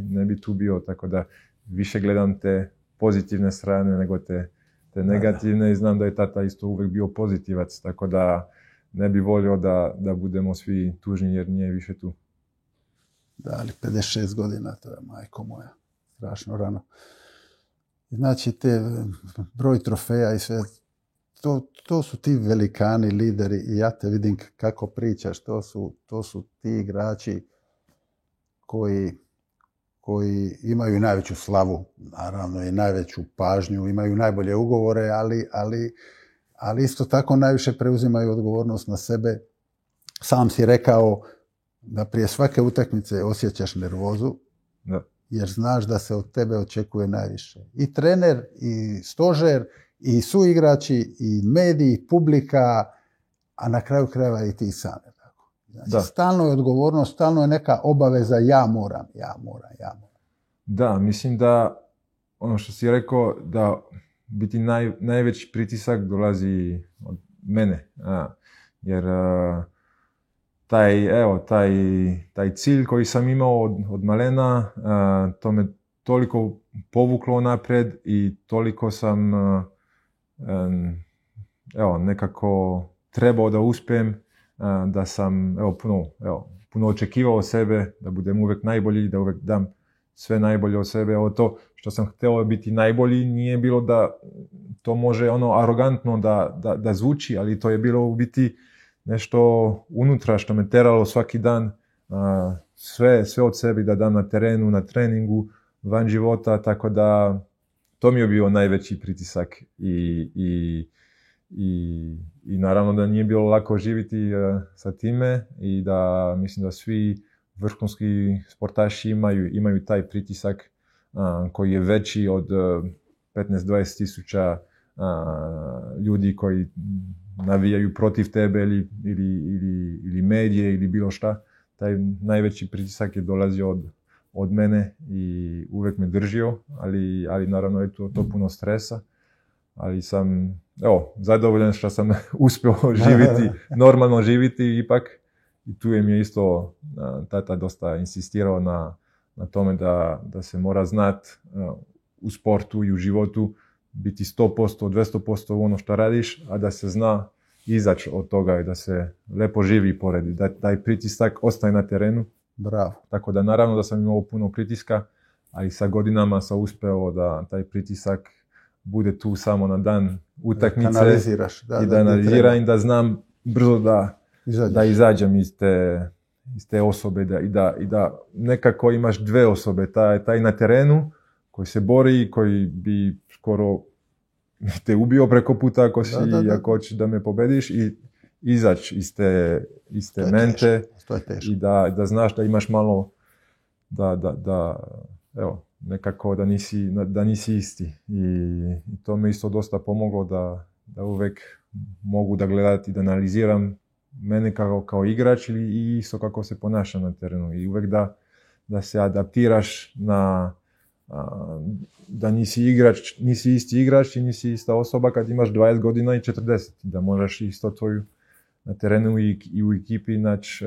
ne bi tu bio, tako da više gledam te pozitivne strane nego te negativne i znam da je tata isto uvijek bio pozitivac, tako da ne bi volio da budemo svi tužni jer nije više tu. Da, ali 56 godina, to je majko moja, strašno rano. Znači, te broj trofeja i sve, to su ti velikani, lideri i ja te vidim kako pričaš, to su ti igrači koji imaju najveću slavu, naravno i najveću pažnju, imaju najbolje ugovore, ali isto tako najviše preuzimaju odgovornost na sebe. Sam si rekao da prije svake utakmice osjećaš nervozu, da. Jer znaš da se od tebe očekuje najviše. I trener, i stožer, i suigrači, i mediji, i publika, a na kraju krajeva i ti sami. Znači, stalno je odgovornost, stalno je neka obaveza, ja moram. Da, mislim da ono što si rekao, da biti najveći pritisak dolazi od mene. Jer taj cilj koji sam imao od malena, to me toliko povuklo naprijed i toliko sam nekako trebao da uspijem, da sam puno očekivao od sebe, da budem uvijek najbolji, da uvijek dam sve najbolje od sebe. To što sam htio biti najbolji nije bilo da to može arogantno da zvuči, ali to je bilo u biti nešto unutra što me teralo svaki dan, sve od sebe da dam na terenu, na treningu, van života, tako da to mi je bio najveći pritisak i naravno da nije bilo lako živjeti sa time i da mislim da svi vrhunski sportaši imaju taj pritisak koji je veći od 15-20 tisuća ljudi koji navijaju protiv tebe ili medije ili bilo šta. Taj najveći pritisak je dolazio od mene i uvijek me držio, ali naravno je to puno stresa. Ali sam zadovoljan što sam uspio normalno živjeti ipak. I tu je mi isto tata dosta insistirao na tome da se mora znat u sportu i u životu biti 100%, 200% u ono što radiš, a da se zna izaći od toga i da se lepo živi pored, da taj pritisak ostaje na terenu. Bravo. Tako da naravno da sam imao puno pritiska, ali sa godinama sam uspeo da taj pritisak bude tu samo na dan utakmice Kanaliziraš, i da analiziram i da znam brzo da izađem iz te osobe i da nekako imaš dve osobe, taj na terenu koji se bori, koji bi skoro te ubio preko puta ako hoćeš da me pobediš, i izaći iz te mente i da znaš da imaš malo evo, nekako da nisi isti. I to me isto dosta pomoglo da uvek mogu da gledati, da analiziram mene kao igrač i isto kako se ponašam na terenu. I uvek da se adaptiraš da nisi isti igrač i nisi ista osoba kad imaš 20 godina i 40. Da možeš isto tvoju na terenu i u ekipi naći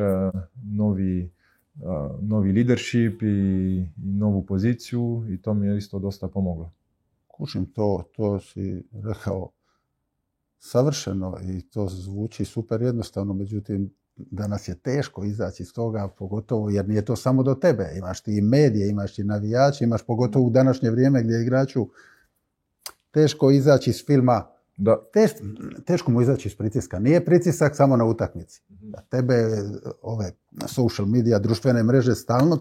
novi leadership i novu poziciju, i to mi je isto dosta pomoglo. Kušim, to si rekao savršeno i to zvuči super jednostavno, međutim danas je teško izaći iz toga, pogotovo jer nije to samo do tebe. Imaš ti i medije, imaš i navijači, imaš pogotovo u današnje vrijeme gdje igraču teško izaći iz filma. Teško mu izaći iz pritiska. Nije pritisak samo na utakmici. Da tebe ove social media, društvene mreže stalno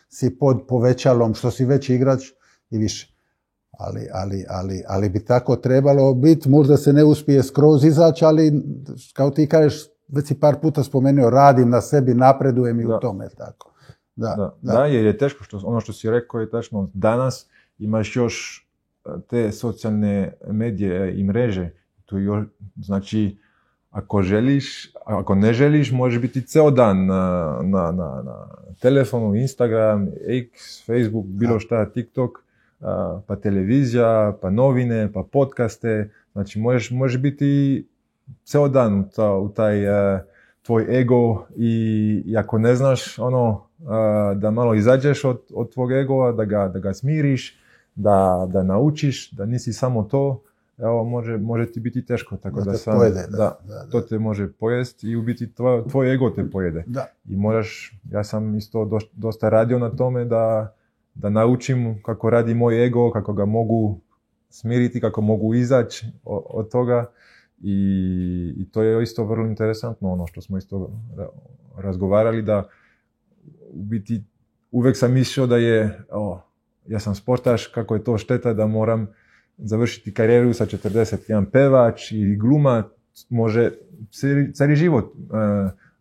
si pod povećalom što si veći igrač i više. Ali bi tako trebalo biti. Možda se ne uspije skroz izaći, ali kao ti kažeš, već si par puta spomenuo, radim na sebi, napredujem i u tome. Tako. Da, jer je teško. Ono što si rekao je teško. Danas imaš još te socijalne medije i mreže. Tu još, znači, ako ne želiš, može biti ceo dan na telefonu, Instagram, X, Facebook, bilo šta, TikTok, pa televizija, pa novine, pa podcaste. Znači, možeš biti ceo dan u taj tvoj ego i ako ne znaš da malo izađeš od tvog egova, da ga smiriš, da naučiš, da nisi samo to, evo, može ti biti teško. Tako da pojede, to te može pojesti i u biti tvoj ego te pojede. I ja sam isto dosta radio na tome da naučim kako radi moj ego, kako ga mogu smiriti, kako mogu izaći od toga, i to je isto vrlo interesantno, ono što smo isto razgovarali, da u biti uvek sam mislio da ja sam sportaš, kako je to šteta da moram završiti karijeru sa 41, pevač i glumac, može cijeli život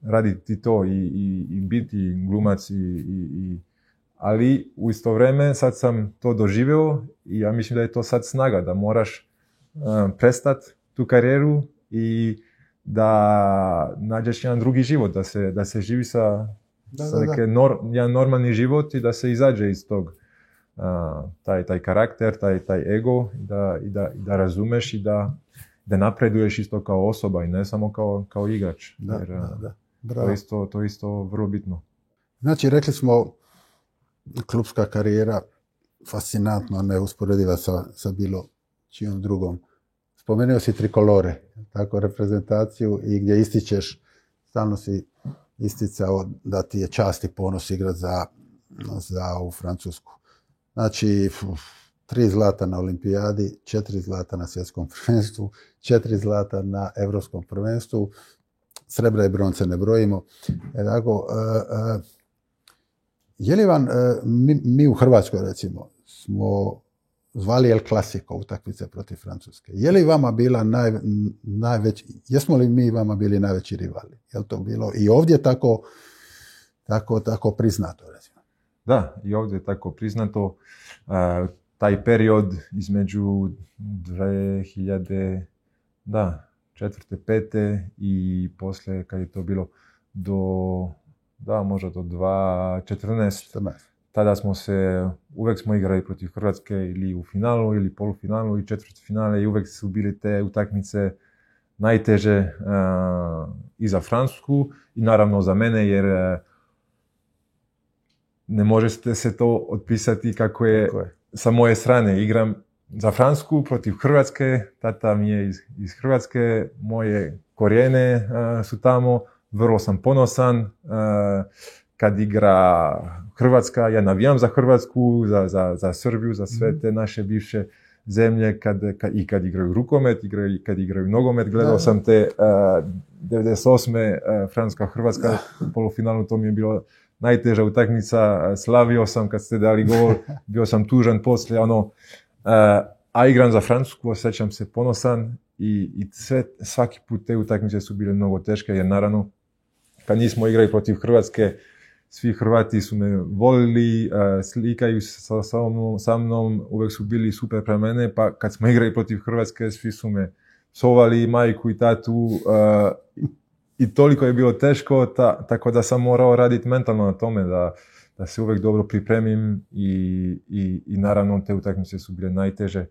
raditi to i biti glumac, ali u isto vrijeme sad sam to doživio i ja mislim da je to sad snaga, da moraš prestati tu karijeru i da nađeš jedan drugi život, da se živi sa jedan normalni život i da se izađe iz tog taj karakter, taj ego, da razumeš i da napreduješ isto kao osoba i ne samo kao igrač. To je isto vrlo bitno. Znači, rekli smo, klupska karijera fascinantno, neusporediva sa bilo čijom drugom. Spomenuo si trikolore, tako, reprezentaciju, i gdje ističeš, stalno si isticao da ti je čast i ponos igrati za u Francusku. Znači, 3 zlata na olimpijadi, 4 zlata na svjetskom prvenstvu, 4 zlata na evropskom prvenstvu, srebra i bronce ne brojimo. Tako, je li vam, mi u Hrvatskoj recimo smo zvali El Clasico utakmice protiv Francuske. Je li vama bila jesmo li mi vama bili najveći rivali? Je li to bilo i ovdje tako priznato, recimo? Da, i ovdje je tako priznato. Taj period između 2004. 5. i poslije, kad je to bilo možda do 2014. Tada uvek smo igrali protiv Hrvatske ili u finalu ili polufinalu i četvrtfinale, i uvek su bile te utakmice najteže i za Francusku i naravno za mene, jer ne možete se to otpisati kako je sa moje strane. Igram za Francusku protiv Hrvatske, tata mi je iz Hrvatske, moje korijene su tamo, vrlo sam ponosan. kad igra Hrvatska, ja navijam za Hrvatsku, za Srbiju, za sve te naše bivše zemlje, kad igraju rukomet, kad igraju nogomet. Gledao sam te 98. Francuska-Hrvatska u polufinalu, to mi je bilo najteža utakmica, slavio sam kad ste dali gol, bio sam tužan poslije, a igram za Francusku, osjećam se ponosan i svaki put te utakmice su bile mnogo teške, jer naravno kad nismo igrali protiv Hrvatske, svi Hrvati su me volili, slikaju sa mnom, uvijek su bili super prema mene, pa kad smo igrali protiv Hrvatske, svi su me psovali, majku i tatu, i toliko je bilo teško, tako da sam morao raditi mentalno na tome, da se uvijek dobro pripremim i naravno te utakmice su bile najteže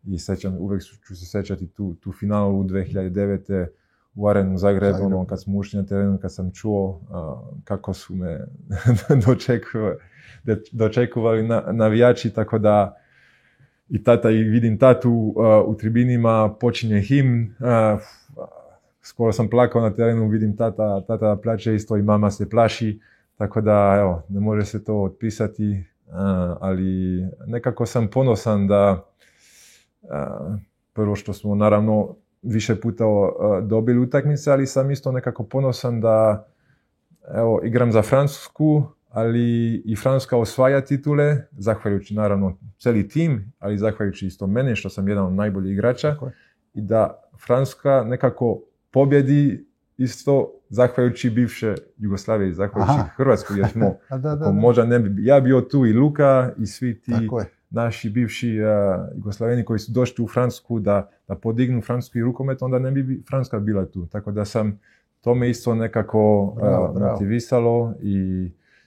i uvijek ću se sjećati tu finalu 2009. u Arenu Zagreb, kad smo ušli na terenu, kad sam čuo kako su me dočekovali navijači, tako da i vidim tatu u tribinima, počinje himn, skoro sam plakao na terenu, vidim tata plače isto i mama se plaši, tako da evo, ne može se to otpisati, ali nekako sam ponosan da prvo što smo naravno više puta dobili utakmice, ali sam isto nekako ponosan da evo, igram za Francusku, ali i Francuska osvaja titule, zahvaljujući naravno cijeli tim, ali zahvaljujući isto mene, što sam jedan od najboljih igrača, i da Francuska nekako pobjedi isto zahvaljujući bivše Jugoslavije, zahvaljujući Hrvatskoj, jer smo, možda ne bi ja bio tu i Luka i svi ti naši bivši Jugoslaveni koji su došli u Francusku da podignu francuski rukomet, onda ne bi Francuska bila tu. Tako da sam tome isto nekako motivisalo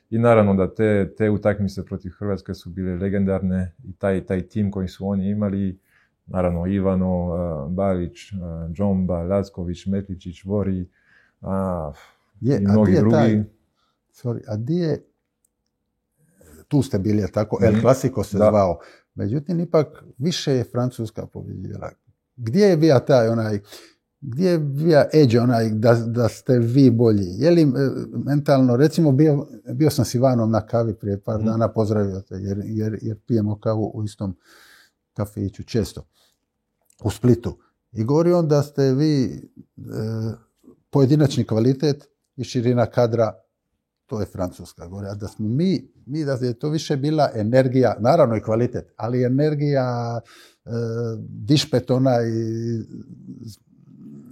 i naravno da te utakmice protiv Hrvatske su bile legendarne i taj tim koji su oni imali, naravno Ivano, Balić, Džomba, Lacković, Metličić, Vori i mnogi drugi. A di je, tu ste bili, je tako, El Clasico se zvao, međutim ipak više je Francuska pobjedila. Gdje je bio gdje je bio edge da ste vi bolji? Je li mentalno, recimo bio sam s Ivanom na kavi prije par dana, pozdravio te, jer pijemo kavu u istom kafiću često, u Splitu. I govori on da ste vi pojedinačni kvalitet i širina kadra, to je Francuska. Govori, a da smo mi da je to više bila energija, naravno i kvalitet, ali energija, dišpet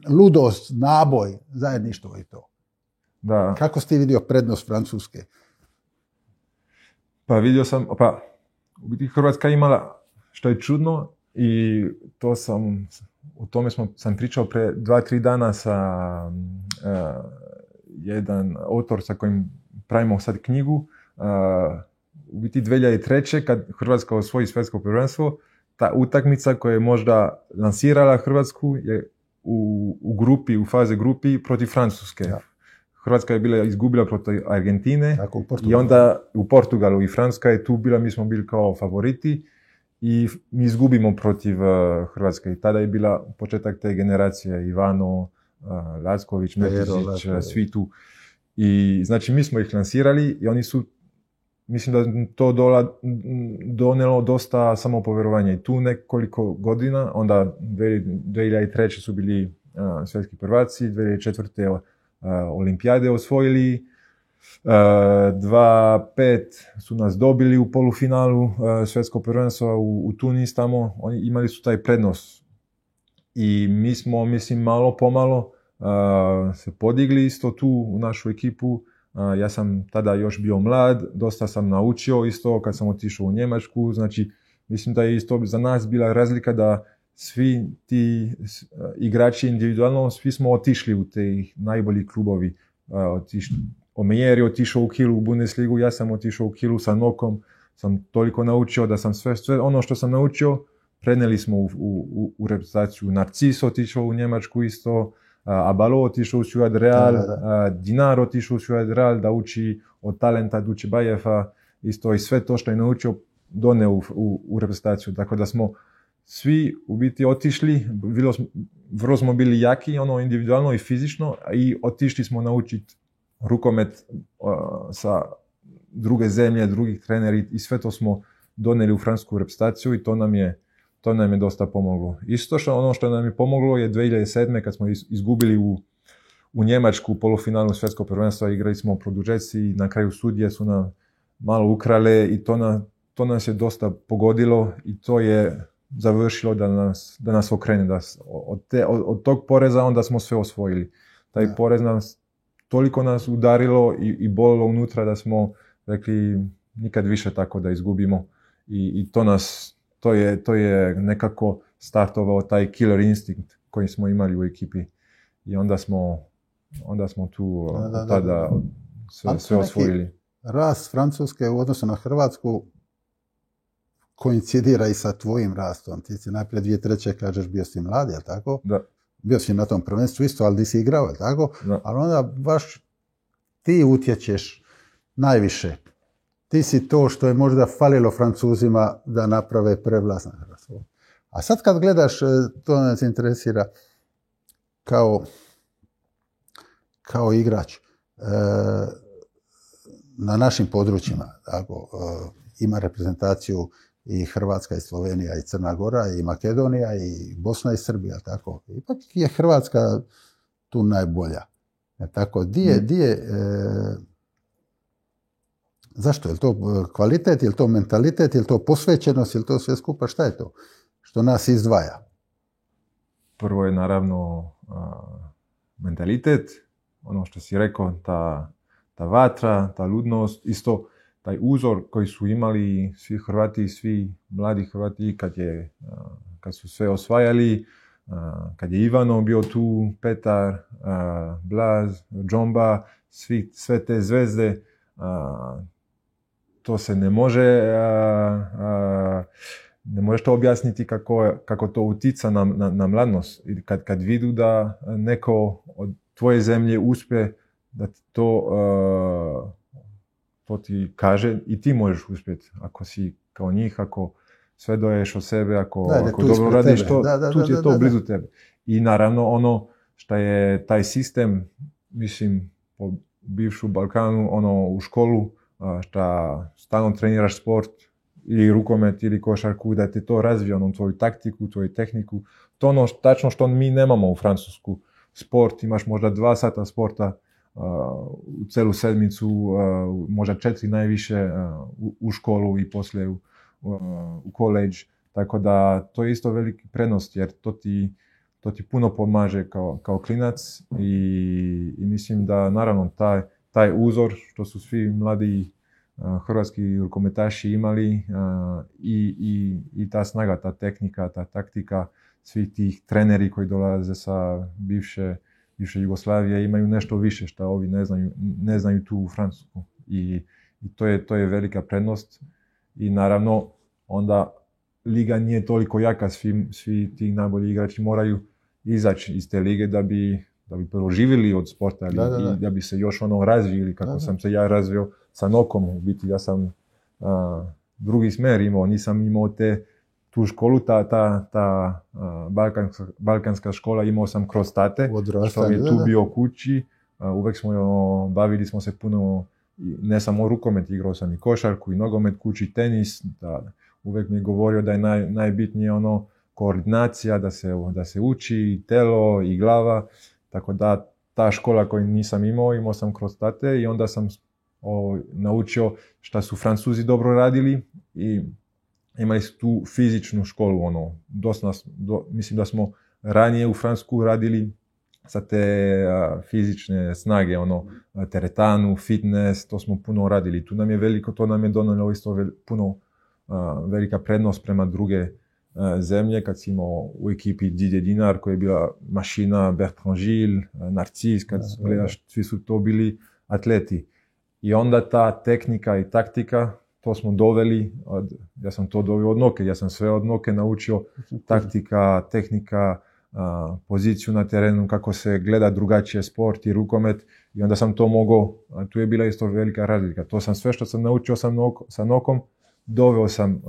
ludost, naboj, zajedništvo i to. Da. Kako ste vidio prednost Francuske? Pa vidio sam, u biti Hrvatska imala, što je čudno, i o tome sam pričao pre 2-3 dana sa jedan autor sa kojim pravimo sad knjigu. U biti 2003. kad Hrvatska osvoji svjetsko prvenstvo, ta utakmica koja je možda lansirala Hrvatsku je u fazi grupi protiv Francuske. Ja. Hrvatska je bila izgubila protiv Argentine i onda u Portugalu i Francuska je tu bila, mi smo bili kao favoriti i mi izgubimo protiv Hrvatske. I tada je bila početak te generacije, Ivano, Lacković, Metličić, svi tu. I znači mi smo ih lansirali i oni su, mislim da to donelo dosta samopovjerovanja i tu nekoliko godina, onda 2003. su bili svjetski prvaci, 2004. olimpijade osvojili, 2005 su nas dobili u polufinalu svjetskog prvenstva u Tunis tamo, oni imali su taj prednost i mi smo, mislim, malo pomalo se podigli isto tu u našu ekipu. Ja sam tada još bio mlad, dosta sam naučio isto kad sam otišao u Njemačku, znači mislim da je isto za nas bila razlika da svi ti igrači individualno, svi smo otišli u te najbolji klubovi. Omejer je otišao u Kielu u Bundesligu, ja sam otišao u Kielu sa Nokom, sam toliko naučio da sam sve ono što sam naučio prenijeli smo u reprezentaciju. Narcis otišao u Njemačku isto, Abalo otišao u Ciudad Real, Dinar otišao u Ciudad Real da uči od talenta Dučebajefa isto i sve to što je naučio doneo u reprezentaciju. Tako da smo svi u biti otišli, vrlo smo bili jaki individualno i fizično i otišli smo naučiti rukomet sa druge zemlje, drugih treneri i sve to smo donijeli u francusku reprezentaciju i to nam je dosta pomoglo. Isto ono što nam je pomoglo je 2007. kad smo izgubili u Njemačku polufinalu svjetskog prvenstva, igrali smo u produžeci i na kraju sudije su nam malo ukrale i to nas je dosta pogodilo i to je završilo da nas okrene. Od tog poreza onda smo sve osvojili. Taj porez toliko nas udarilo i bolilo unutra da smo rekli nikad više tako da izgubimo. I to je nekako startovao taj killer instinct koji smo imali u ekipi. I onda smo tu tada sve osvojili. Rast Francuske u odnosu na Hrvatsku koincidira i sa tvojim rastom. Ti si najprije 2003. kažeš bio si mlad, jel tako? Da. Bio si na tom prvenstvu isto, ali di si igrao, jel tako? Da. Ali onda baš ti utječeš najviše. Ti si to što je možda falilo Francuzima da naprave prevlast na Hrvatsku. A sad kad gledaš, to nas interesira kao igrač na našim područjima, tako, ima reprezentaciju i Hrvatska i Slovenija i Crna Gora i Makedonija i Bosna i Srbija, tako. Ipak je Hrvatska tu najbolja. Tako, zašto? Je li to kvalitet, je li to mentalitet, je li to posvećenost, je li to sve skupa? Šta je to što nas izdvaja? Prvo je naravno mentalitet, ono što si rekao, ta vatra, ta ludnost, isto taj uzor koji su imali svi Hrvati, svi mladi Hrvati kad su sve osvajali, kad je Ivano bio tu, Petar, Blaz, Džomba, sve te zvezde, to se ne možeš to objasniti kako to utica na mladnost. Kad vidu da neko od tvoje zemlje uspije, da ti to ti kaže i ti možeš uspjeti. Ako si kao njih, ako sve doješ od sebe, ako dobro radiš, tu ti je to blizu tebe. I naravno ono što je taj sistem, mislim, po bivšu Balkanu, u školu, što stalno treniraš sport, ili rukomet, ili košarku, da ti to razvije, tvoju taktiku, tvoju tehniku. To ono tačno što mi nemamo u Francusku. Sport, imaš možda 2 sata sporta u celu sedmicu, možda 4 najviše u školu i poslije u college. Tako da to je isto veliki prednost, jer to ti puno pomaže kao klinac i mislim da naravno taj uzor što su svi mladi hrvatski rukometaši imali i ta snaga, ta tehnika, ta taktika, svi tih treneri koji dolaze sa bivše Jugoslavije imaju nešto više što ovi ne znaju tu u Francusku. I to je velika prednost. I naravno onda liga nije toliko jaka, svi ti najbolji igrači moraju izaći iz te lige da bi prvo živjeli od sporta i da bi se još razvili kako sam se ja razvio sa nokom. U biti ja sam drugi smer imao, nisam imao tu školu, ta balkanska škola imao sam kroz tate, što je tu bio kući. Uvek bavili smo se puno, ne samo rukomet, igrao sam i košarku i nogomet kući, tenis. Uvek mi je govorio da je najbitnije koordinacija, da se uči telo i glava. Tako da ta škola koju nisam imao sam kroz tate i onda sam naučio šta su Francuzi dobro radili i imali su tu fizičnu školu. Mislim da smo ranije u Francusku radili sa te fizične snage, teretanu, fitness, to smo puno radili. Tu nam je veliko, to nam je donalo isto puno velika prednost prema druge zemlje, kad si imao u ekipi Didier Dinard, koja je bila mašina, Bertrand Gilles, Narcisse, kad gledaš, svi su to bili atleti. I onda ta tehnika i taktika, to smo doveli, ja sam to doveo od noke, ja sam sve od noke naučio, taktika, tehnika, poziciju na terenu, kako se gleda drugačije sport i rukomet, i onda sam to mogao, tu je bila isto velika razlika. To sam sve što sam naučio sa nokom, doveo sam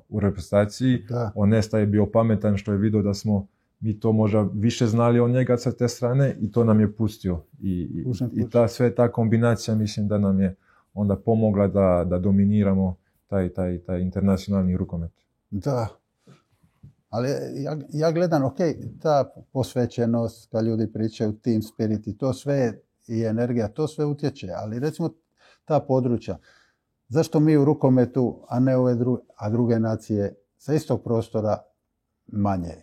u reprezentaciji. Onesta je bio pametan što je vidio mi to možda više znali od njega sa te strane i to nam je pustio. I sve ta kombinacija mislim da nam je onda pomogla da dominiramo taj internacionalni rukomet. Da, ali ja gledam, ok, ta posvećenost, kad ljudi pričaju team spirit i to sve i energija, to sve utječe, ali recimo ta područja, zašto mi u rukometu, a ne ove druge nacije sa istog prostora manje?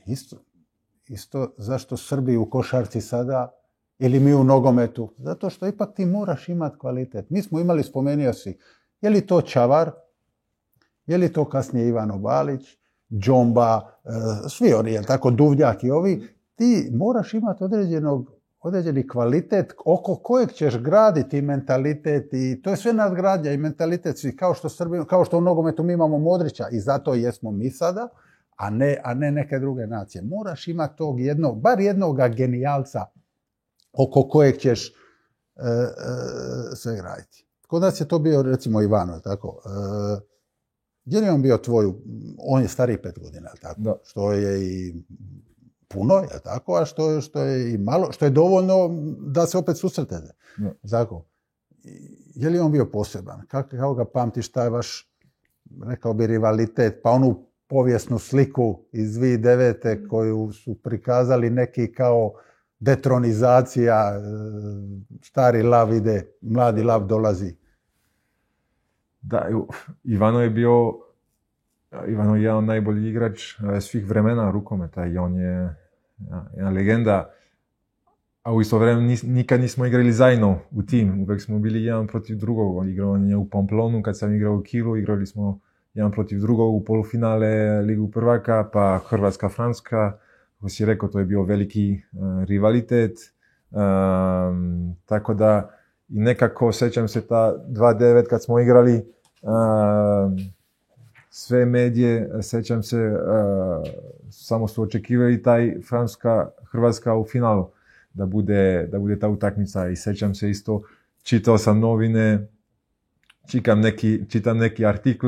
Isto zašto Srbi u košarci sada ili mi u nogometu? Zato što ipak ti moraš imati kvalitet. Mi smo imali, spomenuo si, je li to Čavar, je li to kasnije Ivano Balić, Džomba, svi oni, jel tako, Duvnjak i ovi, ti moraš imati određeni kvalitet oko kojeg ćeš graditi mentalitet i to je sve nadgradnja i mentalitet, kao što u nogometu mi imamo Modrića i zato jesmo mi sada, a ne neke druge nacije. Moraš imati tog bar jednoga genijalca oko kojeg ćeš sve graditi. Kod nas je to bio recimo Ivano, tako. Gdje je on bio on je stariji 5 godina, tako? Da. Što je i puno, je tako, a što je i malo, što je dovoljno da se opet susretete. Tako. Je li on bio poseban? Kako ga pamtiš, šta je vaš, rekao bi, rivalitet, pa onu povijesnu sliku iz 2009. koju su prikazali neki kao detronizacija, stari lav ide, mladi lav dolazi. Da, Ivano je jedan od najboljih igrač svih vremena rukometa i on je jedna legenda, a u isto vrijeme nikad nismo igrali zajedno u tim, uvijek smo bili jedan protiv drugog. Igrao je u Pamplonu, kad sam igrao u Kielu, igrali smo jedan protiv drugog u polufinale Ligu prvaka, pa Hrvatska-Francuska, kako si rekao, to je bio veliki rivalitet, tako da i nekako sjećam se ta 2-9 kad smo igrali, sve sjećam se, samo su očekivali taj Francuska-Hrvatska u finalu, da bude ta utakmica i sjećam se isto, čitao sam novine, čitam neki artikl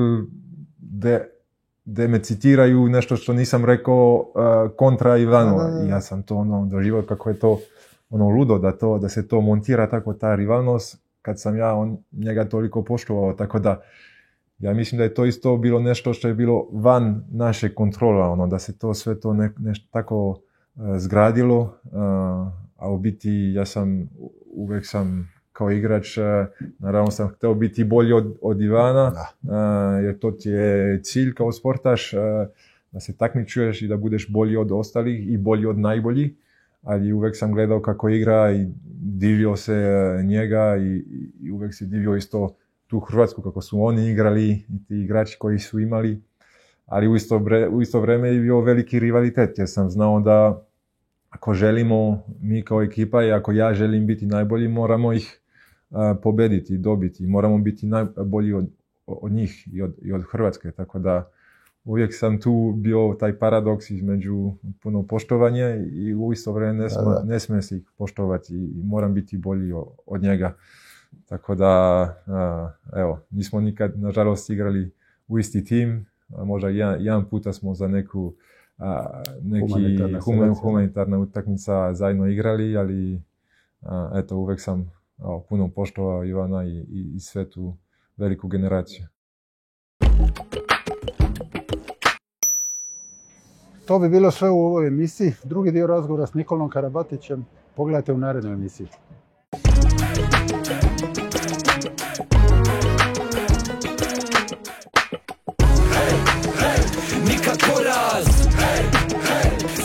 gdje me citiraju nešto što nisam rekao kontra Ivano i ja sam to doživio kako je to ludo da se to montira tako ta rivalnost kad sam ja njega toliko poštovao, tako da ja mislim da je to isto bilo nešto što je bilo van naše kontrola, da se to sve to nešto tako zgradilo, a u biti ja sam uvijek kao igrač, naravno sam htio biti bolji od Ivana, jer to ti je cilj kao sportaš, da se takmičuješ i da budeš bolji od ostalih i bolji od najboljih, ali uvijek sam gledao kako igra i divio se njega i uvijek se divio isto tu Hrvatsku kako su oni igrali i ti igrači koji su imali, ali u isto vrijeme je bio veliki rivalitet jer sam znao da ako želimo mi kao ekipa i ako ja želim biti najbolji, moramo ih pobediti, dobiti, moramo biti najbolji od njih i od Hrvatske, tako da uvijek sam tu bio taj paradoks između puno poštovanja i u isto vrijeme ne smije se ih poštovati i moram biti bolji od njega. Tako da, evo, nismo nikad, nažalost, igrali u isti tim, možda jedan puta smo za neki humanitarna utakmica zajedno igrali, ali eto, uvijek sam puno poštovao Ivana i sve tu veliku generaciju. To bi bilo sve u ovoj emisiji. Drugi dio razgovora s Nikolom Karabatićem pogledajte u narednoj emisiji. Nikad poraz,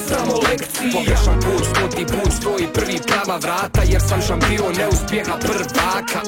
samo lekcije. Pogrešan put, 100. put stoji prvi prava vrata, jer sam šampion neuspjeha prvaka.